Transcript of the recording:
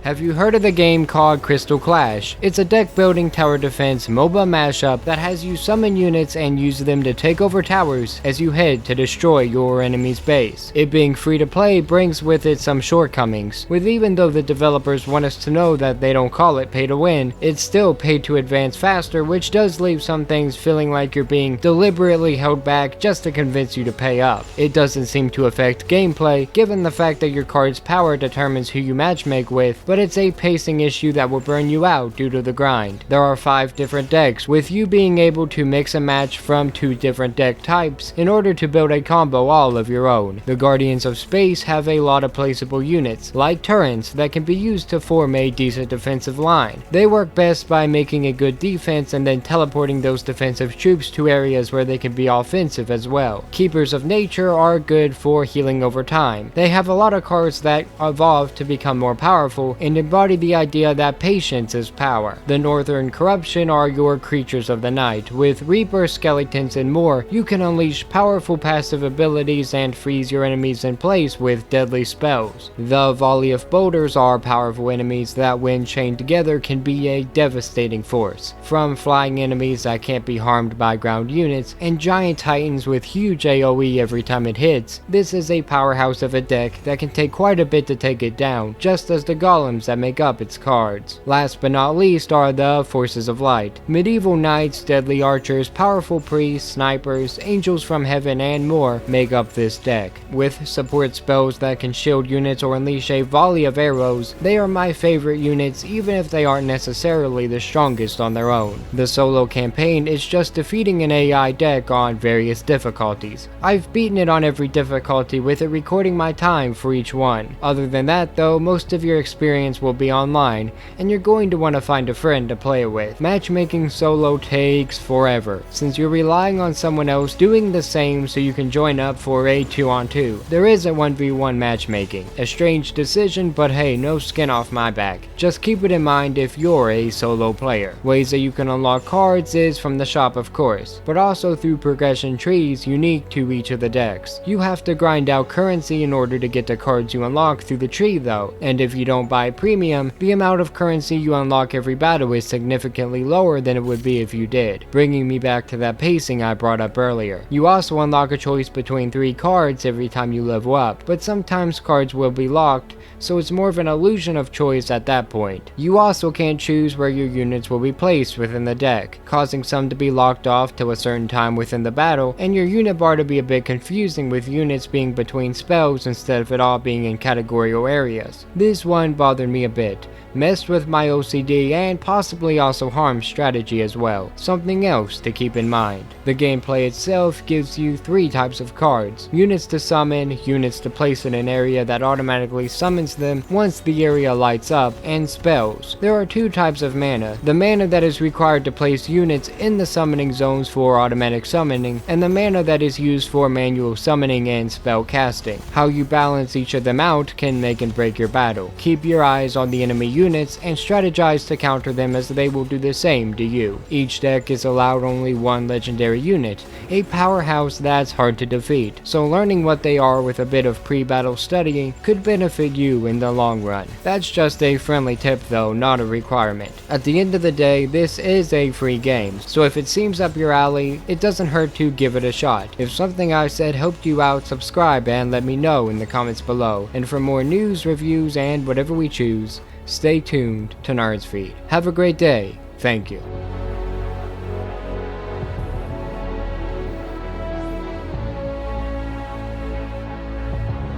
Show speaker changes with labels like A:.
A: Have you heard of the game called Crystal Clash? It's a deck building tower defense MOBA mashup that has you summon units and use them to take over towers as you head to destroy your enemy's base. It being free to play brings with it some shortcomings, with even though the developers want us to know that they don't call it pay to win, it's still pay to advance faster, which does leave some things feeling like you're being deliberately held back just to convince you to pay up. It doesn't seem to affect gameplay, given the fact that your card's power determines who you matchmake with, but it's a pacing issue that will burn you out due to the grind. There are 5 different decks, with you being able to mix and match from 2 different deck types in order to build a combo all of your own. The Guardians of Space have a lot of placeable units, like turrets, that can be used to form a decent defensive line. They work best by making a good defense and then teleporting those defensive troops to areas where they can be offensive as well. Keepers of Nature are good for healing over time. They have a lot of cards that evolve to become more powerful and embody the idea that patience is power. The Northern Corruption are your creatures of the night. With Reaper, Skeletons, and more, you can unleash powerful passive abilities and freeze your enemies in place with deadly spells. The Volley of Boulders are powerful enemies that when chained together can be a devastating force. From flying enemies that can't be harmed by ground units, and giant titans with huge AoE every time it hits, this is a powerhouse of a deck that can take quite a bit to take it down, just as the golems that make up its cards. Last but not least are the Forces of Light. Medieval knights, deadly archers, powerful priests, snipers, angels from heaven, and more make up this deck. With support spells that can shield units or unleash a volley of arrows, they are my favorite units even if they aren't necessarily the strongest on their own. The solo campaign is just defeating an AI deck on various difficulties. I've beaten it on every difficulty with it recording my time for each one. Other than that though, most of your experience will be online, and you're going to want to find a friend to play it with. Matchmaking solo takes forever, since you're relying on someone else doing the same so you can join up for a 2-on-2. There isn't 1v1 matchmaking. A strange decision, but hey, no skin off my back. Just keep it in mind if you're a solo player. Ways that you can unlock cards is from the shop of course, but also through progression trees unique to each of the decks. You have to grind out currency in order to get the cards you unlock through the tree though, and if you don't buy premium, the amount of currency you unlock every battle is significantly lower than it would be if you did, bringing me back to that pacing I brought up earlier. You also unlock a choice between 3 cards every time you level up, but sometimes cards will be locked, so it's more of an illusion of choice at that point. You also can't choose where your units will be placed within the deck, causing some to be locked off to a certain time within the battle, and your unit bar to be a bit confusing with units being between spells instead of it all being in categorical areas. This one bothered me a bit, messed with my OCD, and possibly also harmed strategy as well. Something else to keep in mind. The gameplay itself gives you 3 types of cards: units to summon, units to place in an area that automatically summons them once the area lights up, and spells. There are 2 types of mana: the mana that is required to place units in the summoning zones for automatic summoning, and the mana that is used for manual summoning and spell casting. How you balance each of them out can make and break your battle. Keep your eyes on the enemy units and strategize to counter them as they will do the same to you. Each deck is allowed only 1 legendary unit, a powerhouse that's hard to defeat, so learning what they are with a bit of pre-battle studying could benefit you in the long run. That's just a friendly tip though, not a requirement. At the end of the day, this is a free game, so if it seems up your alley, it doesn't hurt to give it a shot. If something I said helped you out, subscribe and let me know in the comments below. And for more news, reviews, and whatever we choose, stay tuned to Nerdsfeed. Have a great day. Thank you.